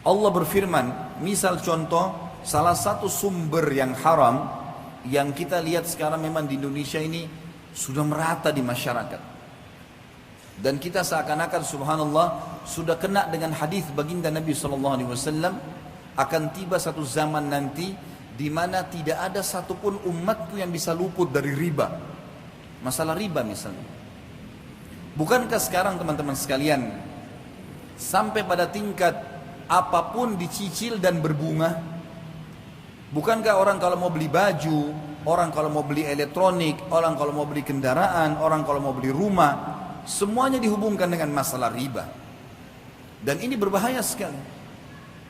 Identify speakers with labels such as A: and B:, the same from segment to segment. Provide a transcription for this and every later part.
A: Allah berfirman, misal contoh, salah satu sumber yang haram yang kita lihat sekarang memang di Indonesia ini sudah merata di masyarakat. Dan kita seakan-akan subhanallah sudah kena dengan hadis baginda Nabi SAW, akan tiba satu zaman nanti di mana tidak ada satupun umatku yang bisa luput dari riba. Masalah riba misalnya. Bukankah sekarang teman-teman sekalian sampai pada tingkat apapun dicicil dan berbunga? Bukankah orang kalau mau beli baju, orang kalau mau beli elektronik, orang kalau mau beli kendaraan, orang kalau mau beli rumah, semuanya dihubungkan dengan masalah riba. Dan ini berbahaya sekali.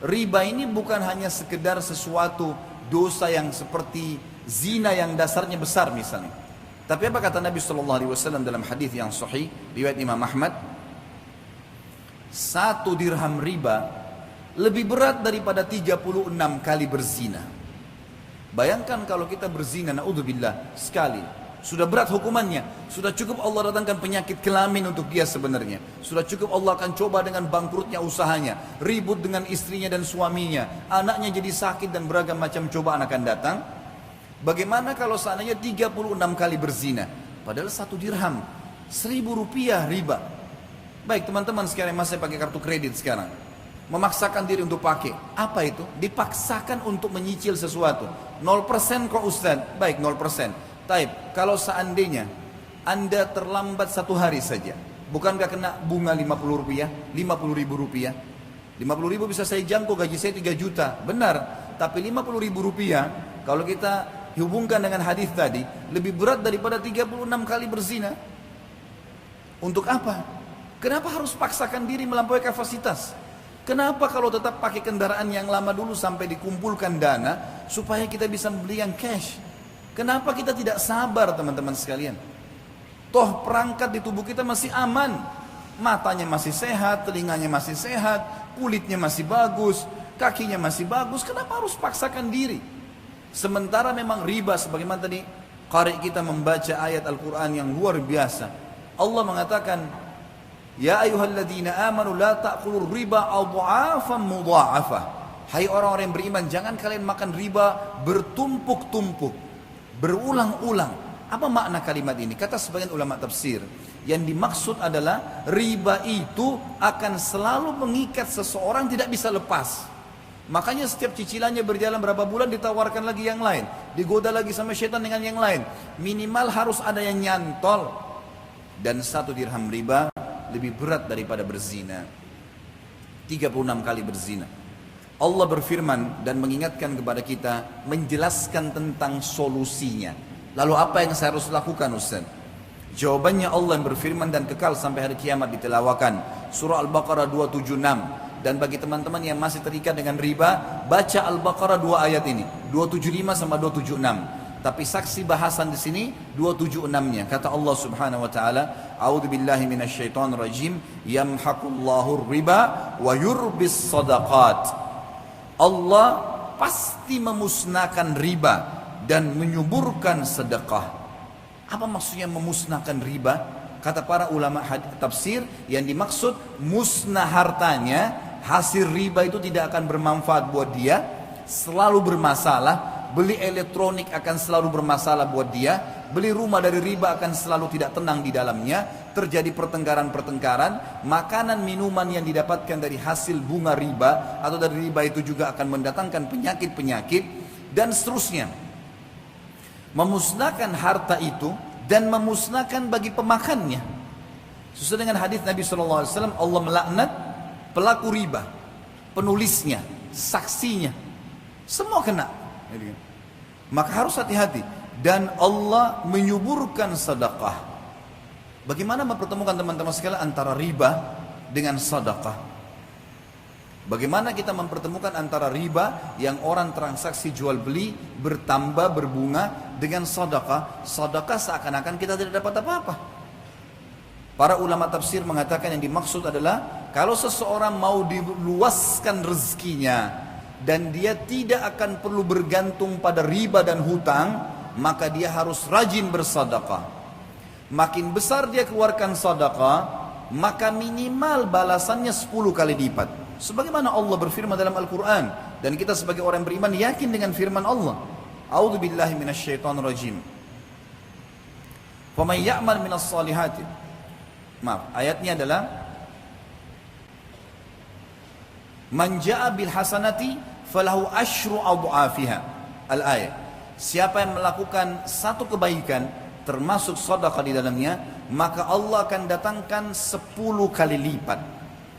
A: Riba ini bukan hanya sekedar sesuatu dosa yang seperti zina yang dasarnya besar misalnya. Tapi apa kata Nabi SAW dalam hadis yang sahih riwayat Imam Ahmad? 1 dirham riba lebih berat daripada 36 kali berzina. Bayangkan kalau kita berzina, naudzubillah, sekali, sudah berat hukumannya. Sudah cukup Allah datangkan penyakit kelamin untuk dia sebenarnya. Sudah cukup Allah akan coba dengan bangkrutnya usahanya, ribut dengan istrinya dan suaminya, anaknya jadi sakit dan beragam macam cobaan akan datang. Bagaimana kalau seandainya 36 kali berzina? Padahal 1 dirham, 1.000 rupiah riba. Baik teman-teman sekalian, masih pakai kartu kredit sekarang, memaksakan diri untuk pakai. Apa itu? Dipaksakan untuk menyicil sesuatu. 0% kok Ustaz? Baik 0%. Taib, kalau seandainya Anda terlambat 1 hari saja, bukankah kena bunga 50 rupiah? 50 ribu rupiah? 50 ribu bisa saya jangkau, gaji saya 3 juta. Benar, tapi 50 ribu rupiah kalau kita hubungkan dengan hadis tadi, lebih berat daripada 36 kali berzina. Untuk apa? Kenapa harus paksakan diri melampaui kapasitas? Kenapa kalau tetap pakai kendaraan yang lama dulu sampai dikumpulkan dana supaya kita bisa beli yang cash? Kenapa kita tidak sabar teman-teman sekalian? Toh perangkat di tubuh kita masih aman. Matanya masih sehat, telinganya masih sehat, kulitnya masih bagus, kakinya masih bagus. Kenapa harus paksakan diri? Sementara memang riba, sebagaimana tadi qari kita membaca ayat Al-Quran yang luar biasa. Allah mengatakan, ya ayyuhalladzina amanu la ta'kulur riba adha'afan mudha'afah. Hai orang-orang yang beriman, jangan kalian makan riba bertumpuk-tumpuk, berulang-ulang. Apa makna kalimat ini? Kata sebagian ulama tafsir, yang dimaksud adalah riba itu akan selalu mengikat seseorang, tidak bisa lepas. Makanya setiap cicilannya berjalan berapa bulan ditawarkan lagi yang lain, digoda lagi sama syaitan dengan yang lain. Minimal harus ada yang nyantol. Dan 1 dirham riba lebih berat daripada berzina. 36 kali berzina. Allah berfirman dan mengingatkan kepada kita, menjelaskan tentang solusinya. Lalu apa yang saya harus lakukan Ustaz? Jawabannya Allah yang berfirman dan kekal sampai hari kiamat ditelawakan. Surah Al-Baqarah 276. Dan bagi teman-teman yang masih terikat dengan riba, baca Al-Baqarah 2 ayat ini, 275 sama 276. Tapi saksi bahasan di sini 276-nya. Kata Allah Subhanahu wa taala, "A'udzubillahi minasyaitonir rajim, yamhaqullahu riba wa yurbis shadaqat." Allah pasti memusnahkan riba dan menyuburkan sedekah. Apa maksudnya memusnahkan riba? Kata para ulama tafsir, yang dimaksud musnah hartanya, hasil riba itu tidak akan bermanfaat buat dia, selalu bermasalah. Beli elektronik akan selalu bermasalah buat dia, beli rumah dari riba akan selalu tidak tenang di dalamnya, terjadi pertengkaran-pertengkaran, makanan minuman yang didapatkan dari hasil bunga riba atau dari riba itu juga akan mendatangkan penyakit-penyakit dan seterusnya. Memusnahkan harta itu dan memusnahkan bagi pemakannya. Sesuai dengan hadis Nabi SAW, Allah melaknat pelaku riba, penulisnya, saksinya, semua kena. Maka harus hati-hati. Dan Allah menyuburkan sedekah. Bagaimana mempertemukan teman-teman sekalian antara riba dengan sedekah? Bagaimana kita mempertemukan antara riba yang orang transaksi jual beli bertambah berbunga dengan sedekah? Sedekah seakan-akan kita tidak dapat apa-apa. Para ulama tafsir mengatakan yang dimaksud adalah kalau seseorang mau diluaskan rezekinya dan dia tidak akan perlu bergantung pada riba dan hutang, maka dia harus rajin bersedekah. Makin besar dia keluarkan sedekah, maka minimal balasannya 10 kali lipat. Sebagaimana Allah berfirman dalam Al-Quran. Dan kita sebagai orang beriman yakin dengan firman Allah. A'udzu billahi minasyaitonir rajim. Faman ya'mal minas salihati. Maaf, ayatnya adalah Man ja'a bil hasanati falahu asyru adhafiha. Al-ayat. Siapa yang melakukan satu kebaikan termasuk sedekah di dalamnya, maka Allah akan datangkan 10 kali lipat.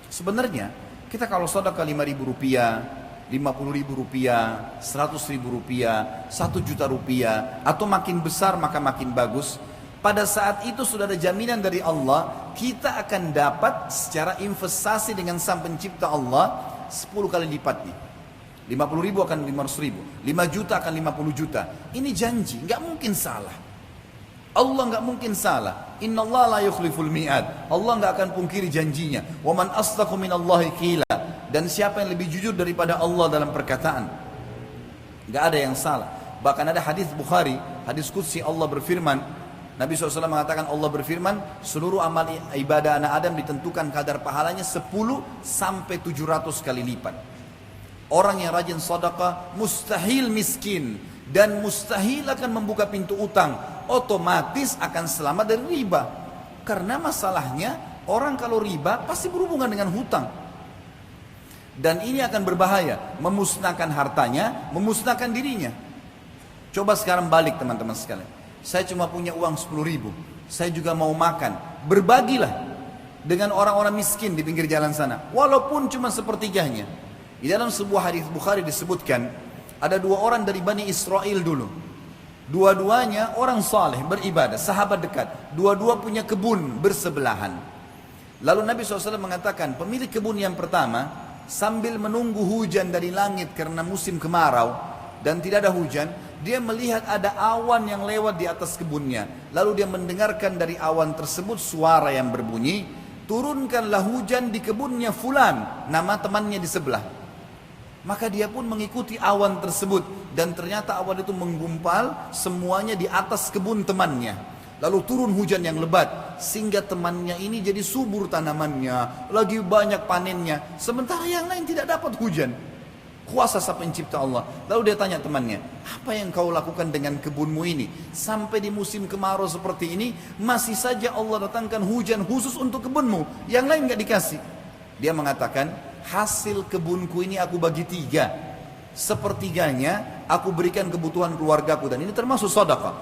A: Sebenarnya kita kalau sedekah 5.000 rupiah, 50.000 rupiah, 100.000 rupiah, 1 juta rupiah, atau makin besar maka makin bagus. Pada saat itu sudah ada jaminan dari Allah, kita akan dapat secara investasi dengan Sang Pencipta Allah 10 kali lipatnya. 50.000 akan 500.000, 5 juta akan 50 juta. Ini janji, nggak mungkin salah. Allah nggak mungkin salah. Innallaha la yukhliful mi'ad. Allah nggak akan pungkiri janjinya. Wa man asdaqu minallahi qila. Dan siapa yang lebih jujur daripada Allah dalam perkataan? Nggak ada yang salah. Bahkan ada hadis Bukhari, hadis qudsi, Allah berfirman, Nabi SAW mengatakan, Allah berfirman, seluruh amal ibadah anak Adam ditentukan kadar pahalanya 10 sampai 700 kali lipat. Orang yang rajin sedekah mustahil miskin dan mustahil akan membuka pintu utang, otomatis akan selamat dari riba. Karena masalahnya orang kalau riba pasti berhubungan dengan hutang. Dan ini akan berbahaya, memusnahkan hartanya, memusnahkan dirinya. Coba sekarang balik teman-teman sekalian. Saya cuma punya uang 10.000, saya juga mau makan. Berbagilah dengan orang-orang miskin di pinggir jalan sana, walaupun cuma sepertiganya. Di dalam sebuah hadis Bukhari disebutkan, ada 2 orang dari Bani Israel dulu. Dua-duanya orang saleh, beribadah, sahabat dekat. Dua-dua punya kebun bersebelahan. Lalu Nabi SAW mengatakan, pemilik kebun yang pertama, sambil menunggu hujan dari langit karena musim kemarau, dan tidak ada hujan, dia melihat ada awan yang lewat di atas kebunnya. Lalu dia mendengarkan dari awan tersebut suara yang berbunyi, turunkanlah hujan di kebunnya fulan, nama temannya di sebelah. Maka dia pun mengikuti awan tersebut, dan ternyata awan itu menggumpal semuanya di atas kebun temannya. Lalu turun hujan yang lebat, sehingga temannya ini jadi subur tanamannya, lagi banyak panennya, sementara yang lain tidak dapat hujan. Kuasa Sang Pencipta Allah. Lalu dia tanya temannya, apa yang kau lakukan dengan kebunmu ini? Sampai di musim kemarau seperti ini, masih saja Allah datangkan hujan khusus untuk kebunmu, yang lain gak dikasih. Dia mengatakan, hasil kebunku ini aku bagi 3. Sepertiganya aku berikan kebutuhan keluargaku, dan ini termasuk sedekah.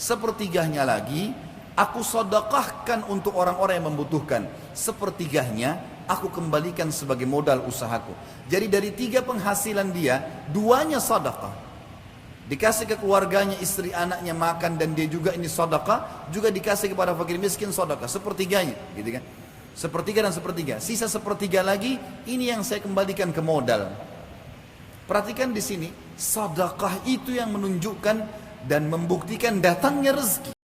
A: Sepertiganya lagi aku sedekahkan untuk orang-orang yang membutuhkan. Sepertiganya aku kembalikan sebagai modal usahaku. Jadi dari 3 penghasilan dia, 2-nya sedekah. Dikasih ke keluarganya, istri anaknya makan, dan dia juga ini sedekah, juga dikasih kepada fakir miskin sedekah, sepertiganya, gitu kan? Sepertiga dan sepertiga. Sisa sepertiga lagi, ini yang saya kembalikan ke modal. Perhatikan di sini, sedekah itu yang menunjukkan dan membuktikan datangnya rezeki.